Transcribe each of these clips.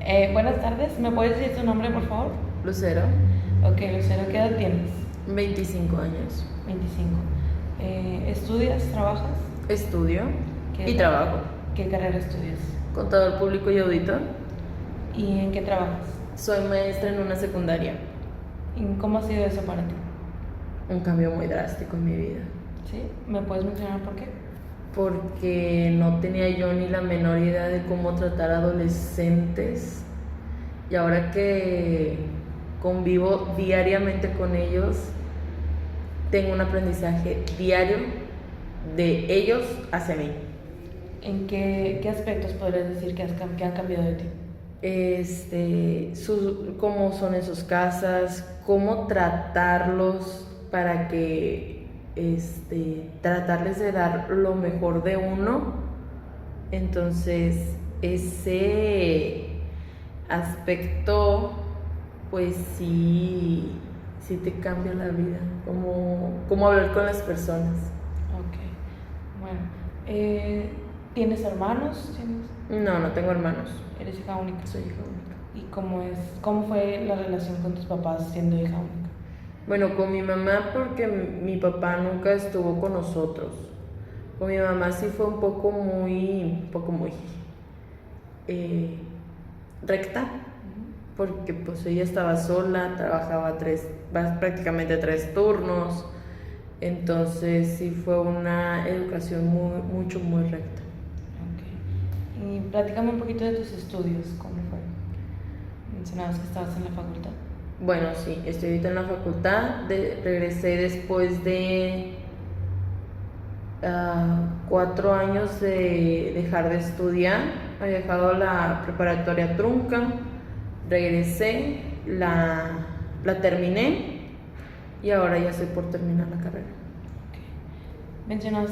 Buenas tardes, ¿me puedes decir tu nombre, por favor? Lucero, Ok, Lucero, ¿qué edad tienes? 25 años. 25. ¿Estudias? ¿Trabajas? Estudio ¿Qué y car- trabajo. ¿Qué carrera estudias? Contador público y auditor. ¿Y en qué trabajas? Soy maestra en una secundaria. ¿Y cómo ha sido eso para ti? Un cambio muy drástico en mi vida. ¿Sí? ¿Me puedes mencionar por qué? Porque no tenía yo ni la menor idea de cómo tratar a adolescentes. Y ahora que convivo diariamente con ellos, tengo un aprendizaje diario de ellos hacia mí. ¿En qué aspectos podrías decir que han cambiado de ti? Cómo son en sus casas, cómo tratarlos para que tratarles de dar lo mejor de uno. Entonces, ese aspecto, pues sí te cambia la vida, cómo hablar con las personas. Ok, bueno. ¿Tienes hermanos? No tengo hermanos, ¿Eres hija única? soy hija única. ¿Y cómo fue la relación con tus papás siendo hija única? Bueno, con mi mamá porque mi papá nunca estuvo con nosotros. Con mi mamá sí fue un poco muy eh, recta, porque pues ella estaba sola, trabajaba prácticamente 3 turnos, entonces sí fue una educación muy recta. Ok. Y platícame un poquito de tus estudios, ¿cómo fue? Mencionabas que estabas en la facultad. Bueno, sí, estoy ahorita en la facultad, regresé después de 4 años de dejar de estudiar. Había dejado la preparatoria trunca, regresé, la terminé y ahora ya estoy por terminar la carrera. Ok. Mencionabas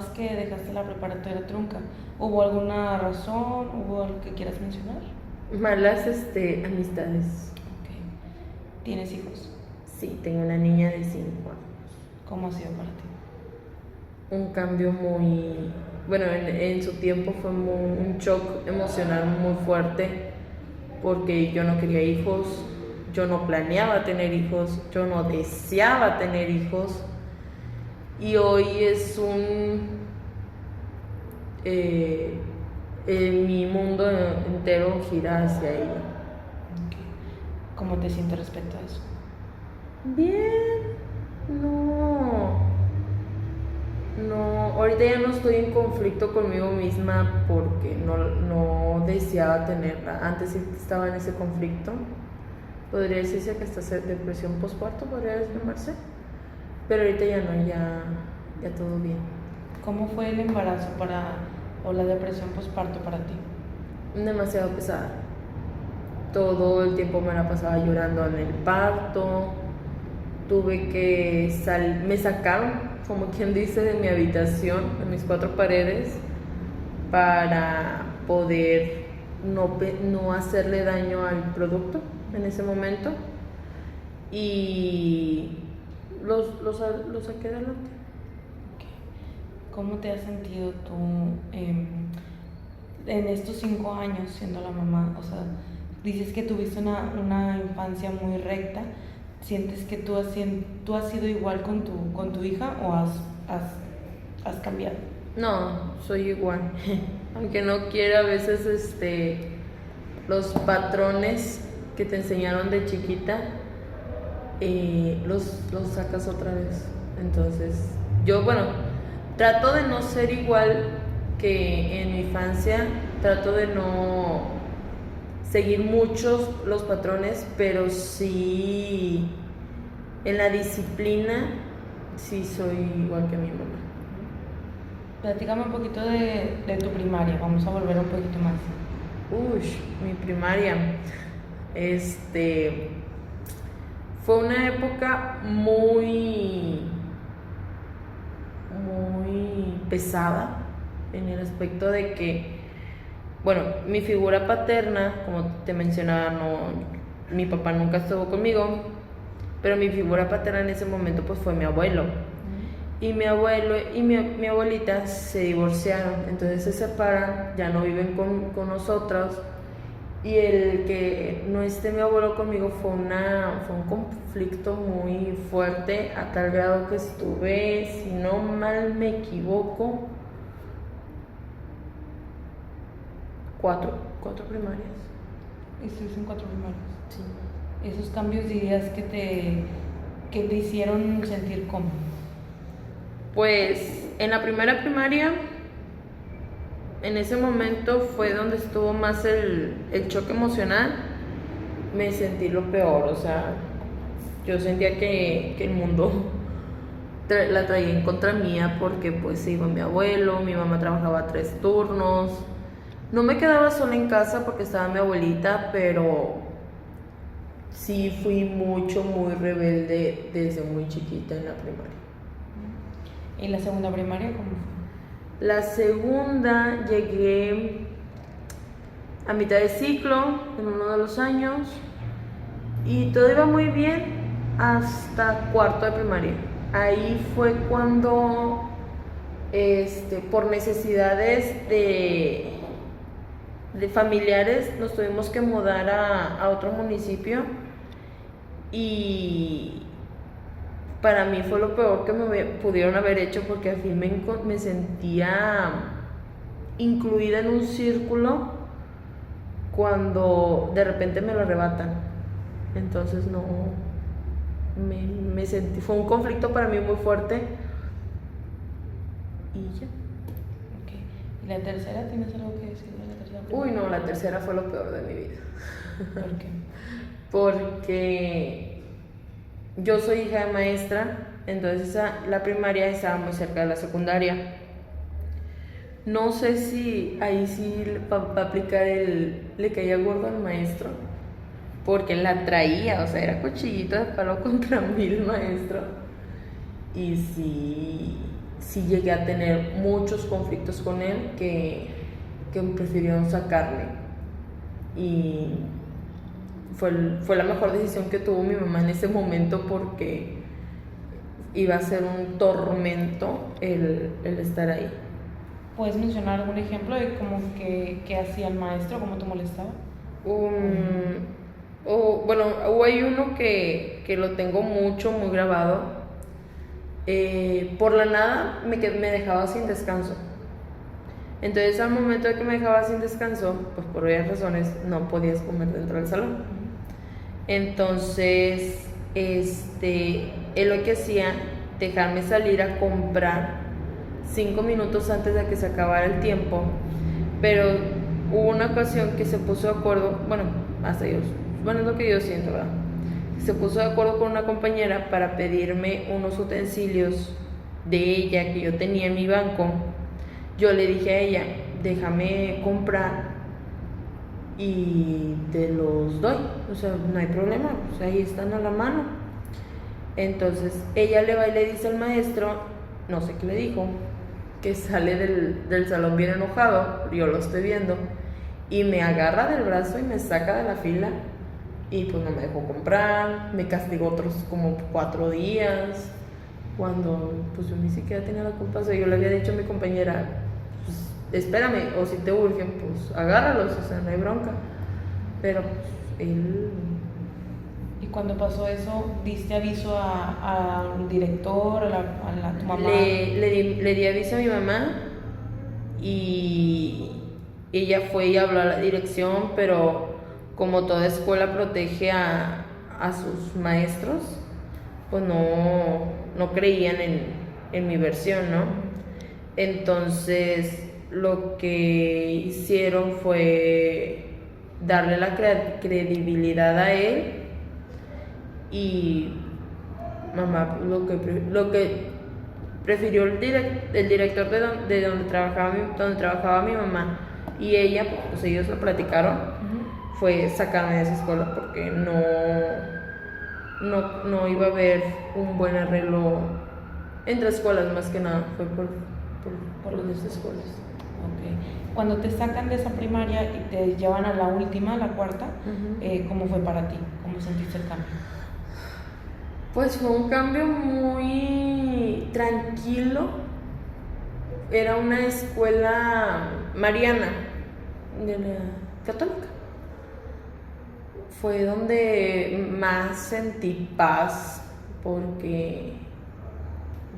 que dejaste la preparatoria trunca. ¿Hubo alguna razón? ¿Hubo algo que quieras mencionar? Malas amistades. Ok. ¿Tienes hijos? Sí, tengo una niña de 5 años. ¿Cómo ha sido para ti? Un cambio bueno, en su tiempo fue un shock emocional muy fuerte, porque yo no quería hijos, yo no planeaba tener hijos, yo no deseaba tener hijos, y hoy es mi mundo entero gira hacia ella. Ok. ¿Cómo te sientes respecto a eso? Bien, ahorita ya no estoy en conflicto conmigo misma porque no deseaba tenerla. Antes sí estaba en ese conflicto. Podría decirse que hasta depresión postparto, podría llamarse. Pero ahorita ya no, ya todo bien. ¿Cómo fue el embarazo o la depresión postparto para ti? Demasiado pesada. Todo el tiempo me la pasaba llorando en el parto. Tuve que me sacaron, como quien dice, de mi habitación, de mis 4 paredes, para poder no hacerle daño al producto en ese momento, y lo saqué adelante. Ok. ¿Cómo te has sentido tú en estos 5 años siendo la mamá? O sea, dices que tuviste una infancia muy recta. ¿Sientes que tú has sido igual con tu hija o has cambiado? No, soy igual. Aunque no quiera, a veces los patrones que te enseñaron de chiquita, los sacas otra vez. Entonces, yo, bueno, trato de no ser igual que en mi infancia, trato de no seguir muchos los patrones, pero sí en la disciplina sí soy igual que mi mamá. Platícame un poquito de tu primaria, vamos a volver un poquito más. Mi primaria. Fue una época muy pesada en el aspecto de que, bueno, mi figura paterna, como te mencionaba, mi papá nunca estuvo conmigo, pero mi figura paterna en ese momento pues fue mi abuelo. Y mi abuelo y mi abuelita se divorciaron, entonces se separan, ya no viven con nosotros, Y el que no esté mi abuelo conmigo fue un conflicto muy fuerte, a tal grado que estuve, si no mal me equivoco, cuatro primarias. Estuviste en 4 primarias. Sí. ¿Esos cambios dirías que te hicieron sentir cómo? Pues en la primera primaria, en ese momento fue donde estuvo más el choque emocional. Me sentí lo peor, o sea, yo sentía que el mundo la traía en contra mía porque pues se iba mi abuelo, mi mamá trabajaba 3 turnos. No me quedaba sola en casa porque estaba mi abuelita, pero sí fui muy rebelde desde muy chiquita en la primaria. ¿Y la segunda primaria cómo fue? La segunda llegué a mitad de ciclo, en uno de los años, y todo iba muy bien hasta cuarto de primaria. Ahí fue cuando, por necesidades de familiares, nos tuvimos que mudar a otro municipio, y para mí fue lo peor que me pudieron haber hecho, porque al fin me sentía incluida en un círculo cuando de repente me lo arrebatan. Entonces no, me sentí, fue un conflicto para mí muy fuerte y ya. Okay. ¿Y la tercera? ¿Tienes algo que decir de la tercera primaria? Uy, no, la tercera fue lo peor de mi vida. ¿Por qué? Porque yo soy hija de maestra, entonces la primaria estaba muy cerca de la secundaria. No sé si ahí sí va a aplicar le caía gordo al maestro, porque la traía, o sea, era cuchillito de palo contra mí el maestro. Y sí llegué a tener muchos conflictos con él que prefirieron sacarme. Y fue la mejor decisión que tuvo mi mamá en ese momento, porque iba a ser un tormento el estar ahí. ¿Puedes mencionar algún ejemplo de cómo que hacía el maestro, cómo te molestaba? Bueno, hay uno que lo tengo muy grabado. Por la nada me dejaba sin descanso. Entonces al momento de que me dejaba sin descanso, pues por varias razones no podías comer dentro del salón. Entonces, él lo que hacía, dejarme salir a comprar 5 minutos antes de que se acabara el tiempo, pero hubo una ocasión que se puso de acuerdo, es lo que yo siento, ¿verdad? Se puso de acuerdo con una compañera para pedirme unos utensilios de ella que yo tenía en mi banco. Yo le dije a ella, déjame comprar y te los doy, o sea, no hay problema, pues ahí están a la mano. Entonces ella le va y le dice al maestro, no sé qué le dijo, que sale del salón bien enojado, yo lo estoy viendo, y me agarra del brazo y me saca de la fila, y pues no me dejó comprar, me castigó otros como 4 días, cuando pues yo ni siquiera tenía la culpa. O sea, yo le había dicho a mi compañera, pues espérame, o si te urgen, pues agárralos, o sea, no hay bronca. Pero pues él... ¿Y cuando pasó eso, diste aviso al director, a tu mamá? Le di aviso a mi mamá, y ella fue y habló a la dirección, pero como toda escuela protege a sus maestros, pues no creían en mi versión, ¿no? Entonces lo que hicieron fue darle la credibilidad a él, y mamá lo que prefirió el director de donde trabajaba mi mamá y ella, pues ellos lo platicaron, fue sacarme de esa escuela, porque no iba a haber un buen arreglo entre escuelas. Más que nada fue por las dos escuelas. Okay. Cuando te sacan de esa primaria y te llevan a la última, la cuarta, ¿cómo fue para ti? ¿Cómo sentiste el cambio? Pues fue un cambio muy tranquilo. Era una escuela mariana, de la católica. fue donde más sentí paz, porque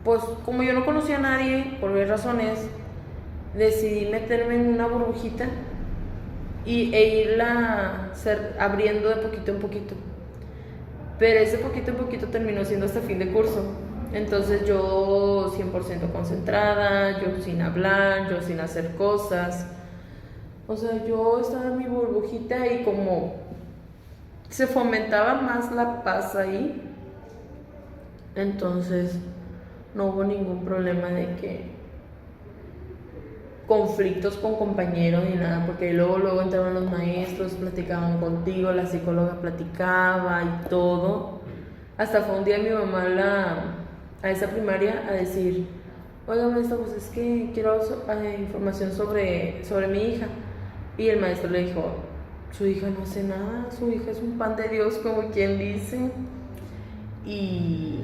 pues como yo no conocía a nadie, por varias razones, decidí meterme en una burbujita e irla abriendo de poquito en poquito. Pero ese poquito en poquito terminó siendo hasta fin de curso. Entonces yo 100% concentrada, yo sin hablar, yo sin hacer cosas. O sea, yo estaba en mi burbujita y como se fomentaba más la paz ahí, entonces no hubo ningún problema de que conflictos con compañeros ni nada, porque luego entraban los maestros, platicaban contigo, la psicóloga platicaba y todo. Hasta fue un día mi mamá a esa primaria a decir, oiga maestra, pues es que quiero información sobre mi hija. Y el maestro le dijo, su hija no hace nada, su hija es un pan de Dios, como quien dice, y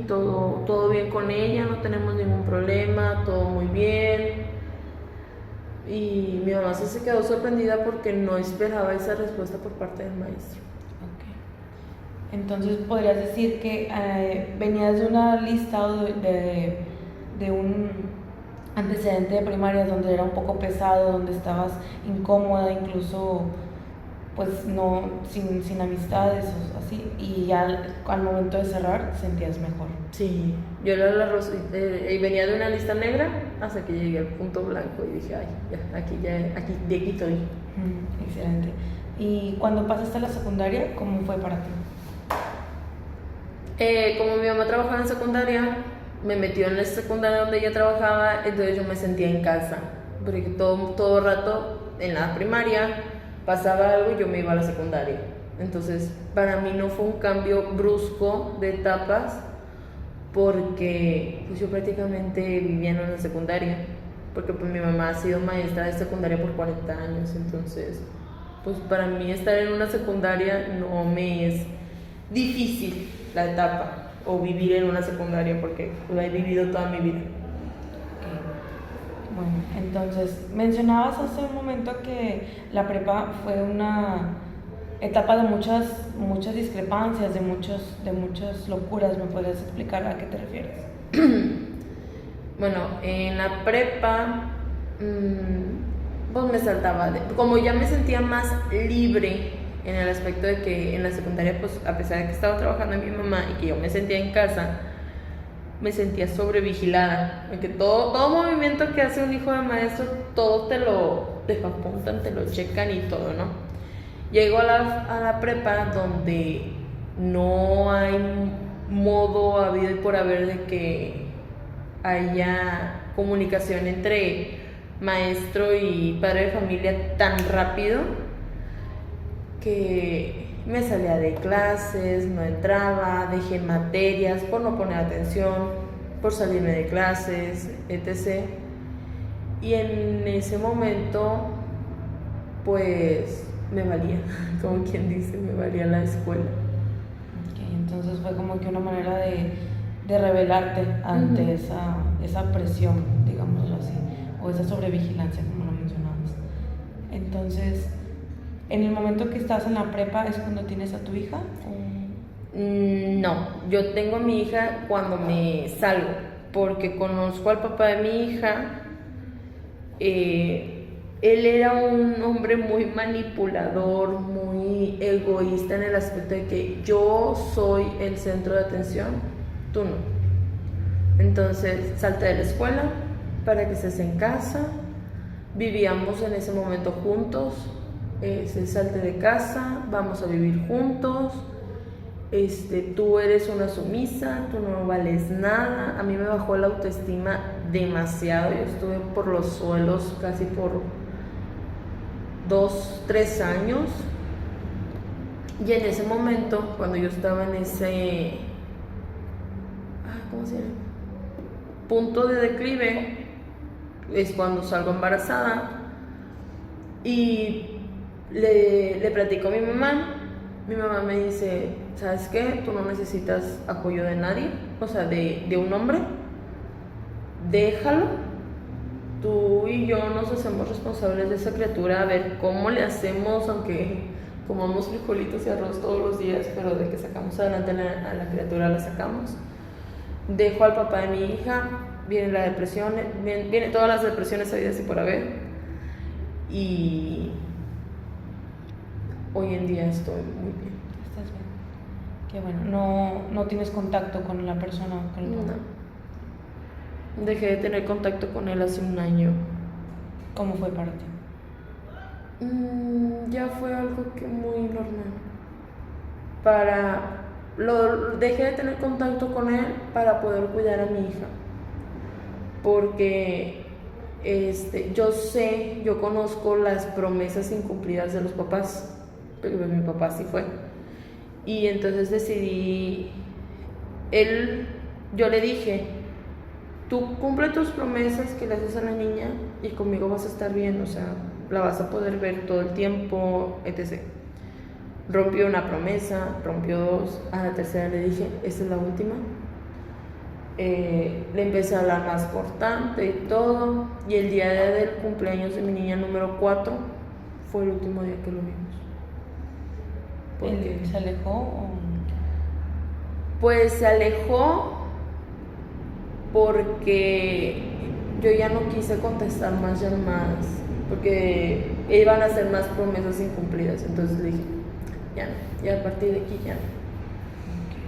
todo bien con ella, no tenemos ningún problema, todo muy bien. Y mi mamá se quedó sorprendida porque no esperaba esa respuesta por parte del maestro. Okay. Entonces podrías decir que venías de una lista o de un antecedente de primaria donde era un poco pesado, donde estabas incómoda, incluso pues no, sin amistades o así, y ya al momento de cerrar sentías mejor. Sí, yo era y venía de una lista negra hasta que llegué al punto blanco y dije, ay, de aquí estoy. Excelente. ¿Y cuando pasaste a la secundaria, cómo fue para ti? Como mi mamá trabajaba en secundaria, me metió en la secundaria donde ella trabajaba, entonces yo me sentía en casa, porque todo rato en la primaria pasaba algo y yo me iba a la secundaria. Entonces, para mí no fue un cambio brusco de etapas, porque pues yo prácticamente vivía en una secundaria, porque pues mi mamá ha sido maestra de secundaria por 40 años, entonces pues para mí estar en una secundaria no me es difícil la etapa o vivir en una secundaria, porque la he vivido toda mi vida. Bueno, entonces mencionabas hace un momento que la prepa fue una etapa de muchas discrepancias, de muchas locuras. ¿Me podrías explicar a qué te refieres? Bueno, en la prepa pues me saltaba, como ya me sentía más libre en el aspecto de que en la secundaria, pues a pesar de que estaba trabajando en mi mamá y que yo me sentía en casa, me sentía sobrevigilada, porque todo movimiento que hace un hijo de maestro, todo te lo apuntan, te lo checan y todo, ¿no? Llego a la prepa donde no hay modo habido y por haber de que haya comunicación entre maestro y padre de familia tan rápido, que me salía de clases, no entraba, dejé materias por no poner atención, por salirme de clases, etc. Y en ese momento, pues me valía, como quien dice, me valía la escuela. Okay, entonces fue como que una manera de rebelarte ante esa presión, digámoslo así, o esa sobrevigilancia, como lo mencionabas. Entonces, ¿en el momento que estás en la prepa es cuando tienes a tu hija? No, yo tengo a mi hija cuando me salgo, porque conozco al papá de mi hija. Él era un hombre muy manipulador, muy egoísta en el aspecto de que yo soy el centro de atención, tú no. Entonces salté de la escuela para que estés en casa. Vivíamos en ese momento juntos. Salte de casa, vamos a vivir juntos. Tú eres una sumisa, tú no vales nada. A mí me bajó la autoestima demasiado. Yo estuve por los suelos casi por 2-3 años. Y en ese momento, cuando yo estaba en ese ¿cómo se llama? Punto de declive, es cuando salgo embarazada. Y le platico a mi mamá. Mi mamá me dice, ¿sabes qué? Tú no necesitas apoyo de nadie, o sea, de un hombre. Déjalo. Tú y yo nos hacemos responsables de esa criatura, a ver cómo le hacemos, aunque comamos frijolitos y arroz todos los días, pero de que sacamos adelante a la criatura la sacamos. Dejo al papá de mi hija, viene la depresión, viene todas las depresiones habidas y por haber, y hoy en día estoy muy bien. ¿Estás bien? Qué bueno. No tienes contacto con la persona, con el papá. No. Dejé de tener contacto con él hace un año. ¿Cómo fue para ti? Ya fue algo que muy normal. Dejé de tener contacto con él para poder cuidar a mi hija. Porque yo conozco las promesas incumplidas de los papás. Pero pues mi papá sí fue. Y entonces decidí, yo le dije, tú cumple tus promesas que le haces a la niña y conmigo vas a estar bien, o sea, la vas a poder ver todo el tiempo, etc. Rompió una promesa, rompió dos, a la tercera le dije, esta es la última. Le empecé a hablar más cortante y todo, y el día del cumpleaños de mi niña número 4 fue el último día que lo vimos. ¿Él se alejó o...? Pues se alejó porque yo ya no quise contestar más llamadas, porque iban a ser más promesas incumplidas. Entonces le dije, ya no, ya a partir de aquí ya no. Okay.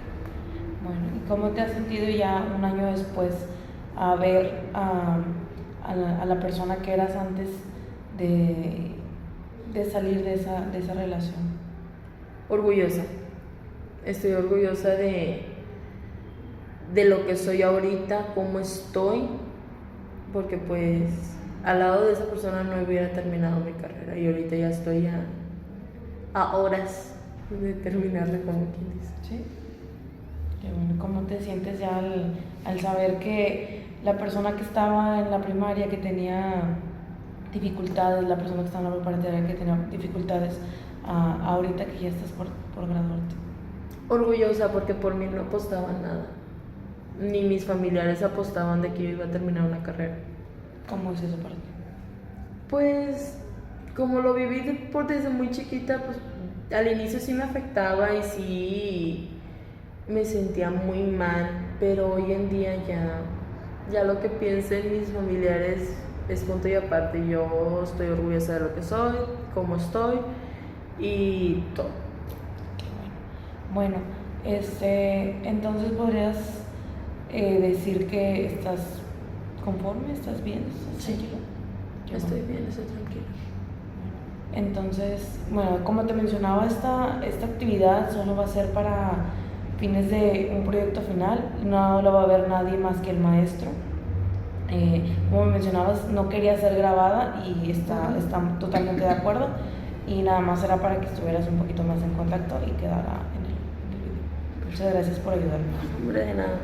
Bueno, ¿y cómo te has sentido ya un año después a ver a la persona que eras antes de salir de esa relación? Orgullosa. Estoy orgullosa de lo que soy ahorita, cómo estoy, porque pues al lado de esa persona no hubiera terminado mi carrera y ahorita ya estoy a horas de terminarla, como quien dice. Sí. Qué bueno. ¿Cómo te sientes ya al saber que la persona que estaba en la primaria, que tenía dificultades, la persona que estaba en la preparatoria, que tenía dificultades, ahorita que ya estás por graduarte? Orgullosa porque por mí no apostaban nada, ni mis familiares apostaban de que yo iba a terminar una carrera. ¿Cómo es eso para ti? Pues como lo viví desde muy chiquita, pues al inicio sí me afectaba y sí me sentía muy mal, pero hoy en día ya lo que piensen mis familiares es punto y aparte. Yo estoy orgullosa de lo que soy, cómo estoy y todo. Qué bueno. Bueno, entonces podrías decir que estás conforme, estás bien, estás tranquilo. Estoy bien, estoy tranquila. Entonces, bueno, como te mencionaba, esta actividad solo va a ser para fines de un proyecto final, no lo va a ver nadie más que el maestro. Como mencionabas, no quería ser grabada y está totalmente de acuerdo, y nada más era para que estuvieras un poquito más en contacto y quedara en el video. Muchas gracias por ayudarme. Hombre, de nada.